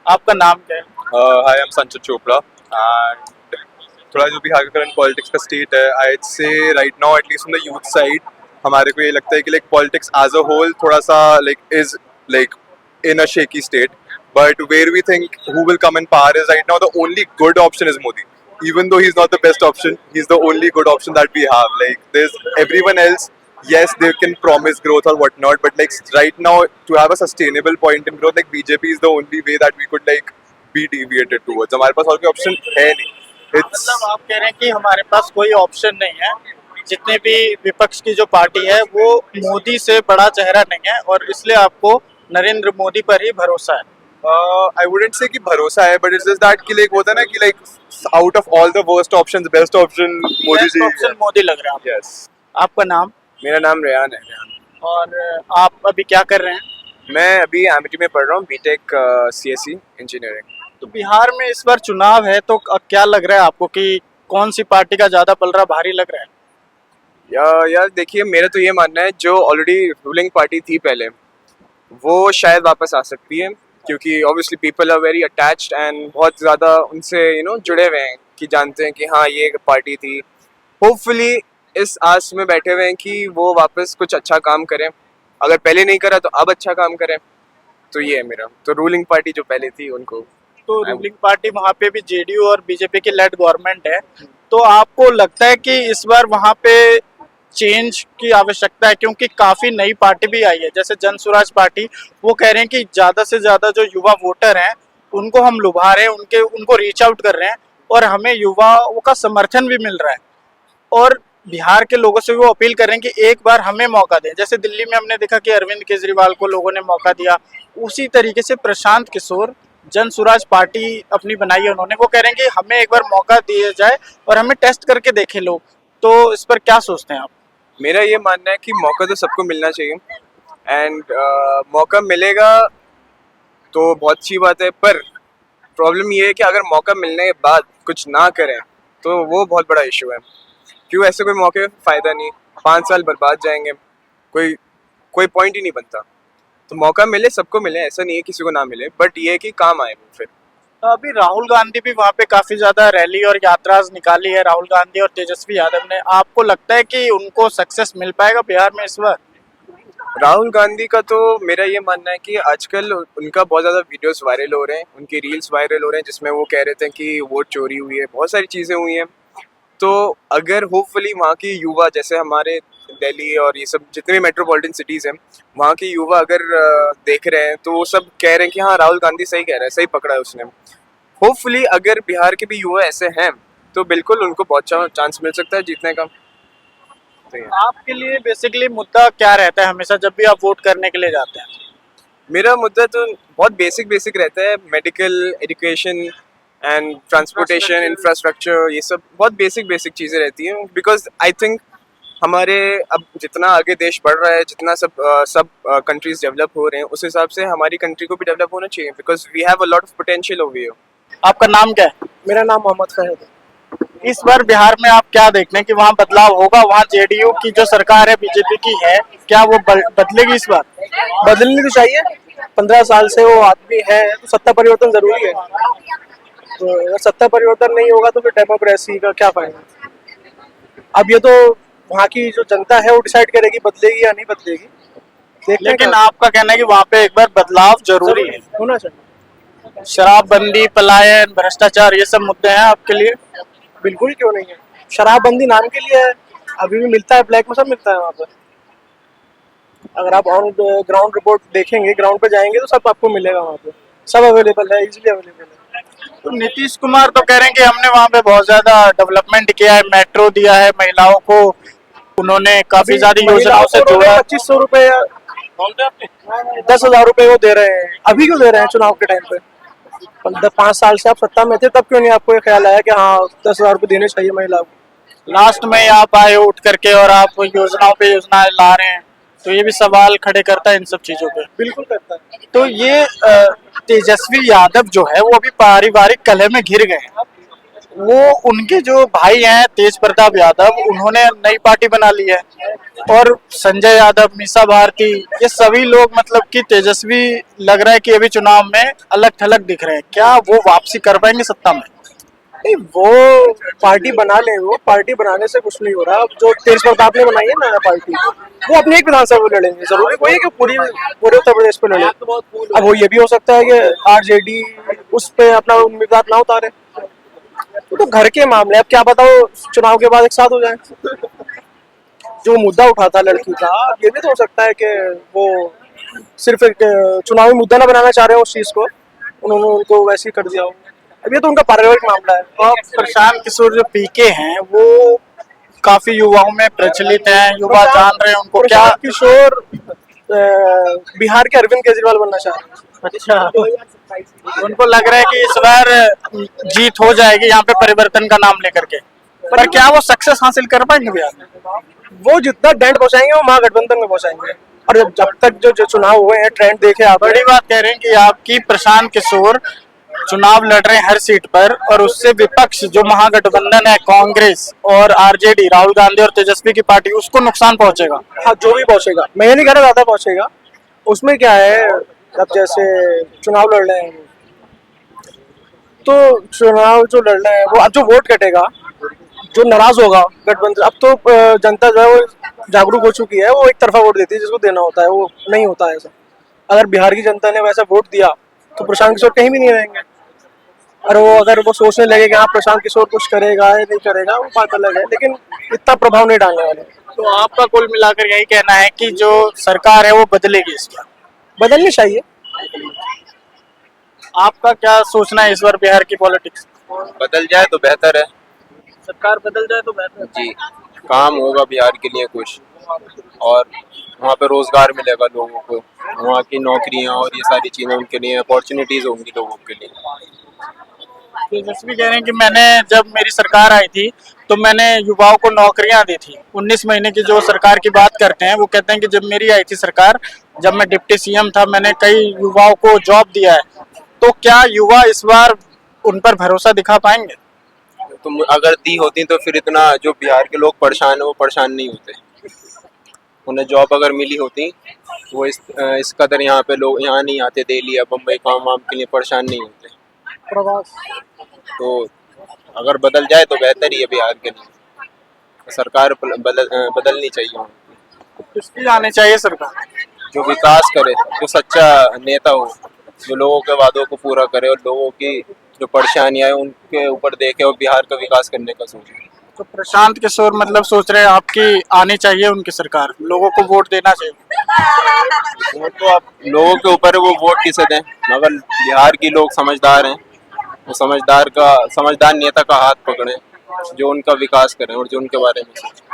आपका नाम क्या है? हाय आई एम संचित चोपड़ा एंड थोड़ा जो बिहार का करंट पॉलिटिक्स का स्टेट है I say right now at least from the youth side हमारे को ये लगता है कि like politics as a whole थोड़ा सा like is like in a shaky state but where we think who will come in power is right now the only good option is Modi even though he's not the best option he's the only good option that we have like there's everyone else yes they can promise growth or whatnot but like right now to have a sustainable point in growth like BJP is the only way that we could like be deviated towards हमारे पास और कोई option है नहीं it's मतलब आप कह रहे हैं कि हमारे पास कोई ऑप्शन नहीं है, जितने भी विपक्ष की जो पार्टी है वो मोदी से बड़ा चेहरा नहीं है और इसलिए आपको नरेंद्र मोदी पर ही भरोसा है। I wouldn't say कि भरोसा है but it's just that कि like होता है ना कि like out of all the worst options best option Modi ji option Modi लग रहा है yes आपको। आपका नाम मेरा नाम रेहान है। रेहान। और आप अभी क्या कर रहे हैं? मैं अभी एमिटी में पढ़ रहा हूँ बीटेक सीएससी इंजीनियरिंग। तो बिहार में इस बार चुनाव है तो क्या लग रहा है आपको कि कौन सी पार्टी का ज्यादा पलड़ा भारी लग रहा है? यार देखिए मेरा तो ये मानना है जो ऑलरेडी रूलिंग पार्टी थी पहले वो शायद वापस आ सकती है क्योंकि obviously people are very attached and बहुत ज़्यादा उनसे जुड़े हुए हैं कि जानते हैं कि हाँ ये एक पार्टी थी। होपफुली इस आस में बैठे हुए हैं कि वो वापस कुछ अच्छा काम करें, अगर पहले नहीं करा तो अब अच्छा काम करें। तो ये है मेरा तो रूलिंग पार्टी जो पहले थी उनको। तो रूलिंग पार्टी वहाँ पे भी जेडीयू और बीजेपी की लेड गवर्नमेंट है, तो आपको लगता है कि इस बार वहाँ पे चेंज की आवश्यकता है? क्योंकि काफी नई पार्टी भी आई है जैसे जन स्वराज पार्टी, वो कह रहे हैं कि ज्यादा से ज्यादा जो युवा वोटर हैं उनको हम लुभा रहे हैं, उनको रीच आउट कर रहे हैं और हमें युवाओं का समर्थन भी मिल रहा है। और बिहार के लोगों से वो अपील कर रहे हैं कि एक बार हमें मौका दें। जैसे दिल्ली में हमने देखा कि अरविंद केजरीवाल को लोगों ने मौका दिया, उसी तरीके से प्रशांत किशोर जन स्वराज पार्टी अपनी बनाई है उन्होंने, वो कह रहे हैं कि हमें एक बार मौका दिया जाए और हमें टेस्ट करके देखें लोग। तो इस पर क्या सोचते हैं आप? मेरा ये मानना है कि मौका तो सबको मिलना चाहिए एंड मौका मिलेगा तो बहुत अच्छी बात है, पर प्रॉब्लम ये है कि अगर मौका मिलने के बाद कुछ ना करें तो वो बहुत बड़ा इशू है। क्यों ऐसे कोई मौके फ़ायदा नहीं, 5 साल बर्बाद जाएंगे, कोई पॉइंट ही नहीं बनता। तो मौका मिले सबको मिले, ऐसा नहीं है किसी को ना मिले, बट ये है कि काम आए वो फिर। अभी राहुल गांधी भी वहाँ पे काफी ज्यादा रैली और यात्रा निकाली है, राहुल गांधी और तेजस्वी यादव ने। आपको लगता है कि उनको सक्सेस मिल पाएगा बिहार में इस बार? राहुल गांधी का तो मेरा ये मानना है कि आजकल उनका बहुत ज़्यादा वीडियोस वायरल हो रहे हैं, उनकी रील्स वायरल हो रहे हैं जिसमें वो कह रहे थे कि वोट चोरी हुई है, बहुत सारी चीज़ें हुई हैं। तो अगर होपफुली वहाँ की युवा जैसे हमारे दिल्ली और ये सब जितने भी मेट्रोपॉलिटन सिटीज़ हैं वहाँ के युवा अगर देख रहे हैं तो वो सब कह रहे हैं कि हाँ राहुल गांधी सही कह रहा है, सही पकड़ा है उसने। होपफुली अगर बिहार के भी युवा ऐसे हैं तो बिल्कुल उनको बहुत चांस मिल सकता है जीतने का। तो आपके लिए बेसिकली मुद्दा क्या रहता है हमेशा जब भी आप वोट करने के लिए जाते हैं? मेरा मुद्दा तो बहुत बेसिक रहता है, medical, education and transportation, infrastructure, ये सब बहुत बेसिक चीज़ें रहती हैं। बिकॉज आई थिंक हमारे अब जितना आगे देश बढ़ रहा है, जितना सब कंट्रीज डेवलप हो रहे हैं, उस हिसाब से हमारी कंट्री को भी डेवलप होना चाहिए because we have a lot of potential over here. आपका नाम क्या है? मेरा नाम मोहम्मद फहद है। इस बार बिहार में आप क्या देखते हैं कि वहाँ बदलाव होगा? वहाँ जेडीयू की जो सरकार है बीजेपी की है, क्या वो बदलेगी इस बार? बदलनी तो चाहिए, 15 साल से वो आदमी है तो सत्ता परिवर्तन जरूरी है। तो अगर सत्ता परिवर्तन नहीं होगा तो फिर डेमोक्रेसी का क्या फायदा। अब ये तो वहाँ की जो जनता है वो डिसाइड करेगी बदलेगी या नहीं बदलेगी। लेकिन आपका कहना है कि वहाँ पे एक बार बदलाव जरूरी है। होना चाहिए। शराबबंदी, पलायन, भ्रष्टाचार, ये सब मुद्दे हैं आपके लिए? बिल्कुल क्यों नहीं है, शराबबंदी नाम के लिए है, अभी भी मिलता है, ब्लैक में सब मिलता है वहाँ पर। अगर आप ऑन ग्राउंड रिपोर्ट देखेंगे, ग्राउंड पे जाएंगे तो सब आपको मिलेगा, वहाँ पे सब अवेलेबल है, इजीली अवेलेबल है। तो नीतीश कुमार तो कह रहे हैं कि हमने वहाँ पे बहुत ज्यादा डेवलपमेंट किया है, मेट्रो दिया है, महिलाओं को उन्होंने काफी ज्यादा योजनाओं से जोड़ा। 2500 रुपए, 10,000 रुपए वो दे रहे हैं। अभी क्यों दे रहे हैं? चुनाव के टाइम पे 5 साल से आप सत्ता में थे, तब क्यों नहीं आपको ये ख्याल आया कि हाँ 10,000 रुपए देने चाहिए महिलाओं को? लास्ट में आप आए उठ करके और आप योजनाओं पे योजनाएं ला रहे हैं, तो ये भी सवाल खड़े करता है इन सब चीजों पे। बिल्कुल करता है। तो ये तेजस्वी यादव जो है वो अभी पारिवारिक कलह में घिर गए हैं, वो उनके जो भाई हैं तेज प्रताप यादव, उन्होंने नई पार्टी बना ली है, और संजय यादव, मीसा भारती, ये सभी लोग मतलब कि तेजस्वी लग रहा है कि अभी चुनाव में अलग थलग दिख रहे हैं। क्या वो वापसी कर पाएंगे सत्ता में? नहीं, वो पार्टी बना ले, वो पार्टी बनाने से कुछ नहीं हो रहा। अब जो तेज प्रताप ने बनाई है ना पार्टी, वो अपनी एक विधानसभा में लड़ेंगे, जरूरी कोई है कि पूरे उत्तर प्रदेश पे लड़े। अब वो ये भी हो सकता है कि आरजेडी उस पे अपना उम्मीदवार ना उतारे, तो घर के मामले। अब क्या बताओ चुनाव के बाद एक साथ हो जाए। जो मुद्दा उठाता लड़की का, ये भी तो हो सकता है कि वो सिर्फ एक चुनावी मुद्दा ना बनाना चाह रहे हो उस चीज को, उन्होंने उनको वैसे ही कर दिया हो। अब ये तो उनका पारिवारिक मामला है। और प्रशांत किशोर जो पीके हैं वो काफी युवाओं में प्रचलित हैं, युवा जान रहे हैं उनको। क्या प्रशांत किशोर बिहार के अरविंद केजरीवाल बनना चाह रहे हैं। अच्छा, उनको लग रहा है कि इस बार जीत हो जाएगी यहाँ पे परिवर्तन का नाम लेकर के, पर क्या वो सक्सेस हासिल कर पाएंगे बिहार में? वो जितना डेंट पहुंचाएंगे वो महागठबंधन में पहुंचाएंगे। और जब तक जो चुनाव हुए हैं, ट्रेंड देखे आप, बड़ी बात कह रहे हैं कि आपकी प्रशांत किशोर चुनाव लड़ रहे हैं हर सीट पर, और उससे विपक्ष जो महागठबंधन है, कांग्रेस और आरजेडी, राहुल गांधी और तेजस्वी की पार्टी, उसको नुकसान पहुंचेगा। हाँ, जो भी पहुंचेगा, मैं ये नहीं कह रहा ज्यादा पहुंचेगा। उसमें क्या है, अब जैसे चुनाव लड़ रहे हैं, तो चुनाव जो लड़ रहे हैं वो अब जो वोट कटेगा, जो नाराज होगा गठबंधन, अब तो जनता जो है वो जागरूक हो चुकी है, वो एक तरफा वोट देती है, जिसको देना होता है वो नहीं होता है ऐसा। अगर बिहार की जनता ने वैसा वोट दिया तो प्रशांत किशोर कहीं भी नहीं रहेंगे। और वो अगर वो सोचने लगे कि हाँ प्रशांत किशोर कुछ करेगा या नहीं करेगा, वो बात अलग है, लेकिन इतना प्रभाव नहीं डालने वाले। तो आपका कुल मिलाकर यही कहना है कि जो सरकार है वो बदलेगी इस बार? बदलनी चाहिए। आपका क्या सोचना है इस बार बिहार की पॉलिटिक्स? बदल जाए तो बेहतर है सरकार बदल जाए तो बेहतर। जी, काम होगा बिहार के लिए कुछ, और वहाँ पे रोजगार मिलेगा लोगों को, वहाँ की नौकरियाँ और ये सारी चीजें उनके लिए अपॉर्चुनिटीज होंगी लोगों के लिए। तेजस्वी कह रहे हैं कि मैंने, जब मेरी सरकार आई थी तो मैंने युवाओं को नौकरियां दी थी। 19 महीने की जो सरकार की बात करते हैं, वो कहते हैं कि जब मेरी आई थी सरकार, जब मैं डिप्टी सीएम था, मैंने कई युवाओं को जॉब दिया है। तो क्या युवा इस बार उन पर भरोसा दिखा पाएंगे? तो अगर दी होती तो फिर इतना जो बिहार के लोग परेशान है वो परेशान नहीं होते। उन्हें जॉब अगर मिली होती तो वो इस कदर यहाँ पे लोग यहाँ नहीं आते, दिल्ली या बम्बई काम वाम के लिए परेशान नहीं होते। प्रवास तो अगर बदल जाए तो बेहतर ही है बिहार के लिए। सरकार बदलनी चाहिए, किसकी आनी चाहिए सरकार? जो विकास करे, जो सच्चा नेता हो, जो लोगों के वादों को पूरा करे और लोगों की जो परेशानियां हैं उनके ऊपर देखे और बिहार का विकास करने का सोचे। तो प्रशांत किशोर मतलब सोच रहे हैं आपकी आनी चाहिए उनकी सरकार, लोगों को वोट देना चाहिए। वो तो आप लोगों के ऊपर है, वो वोट किसे दें, मगर बिहार की लोग समझदार हैं, वो समझदार नेता का हाथ पकड़े, जो उनका विकास करें और जो उनके बारे में सोचें।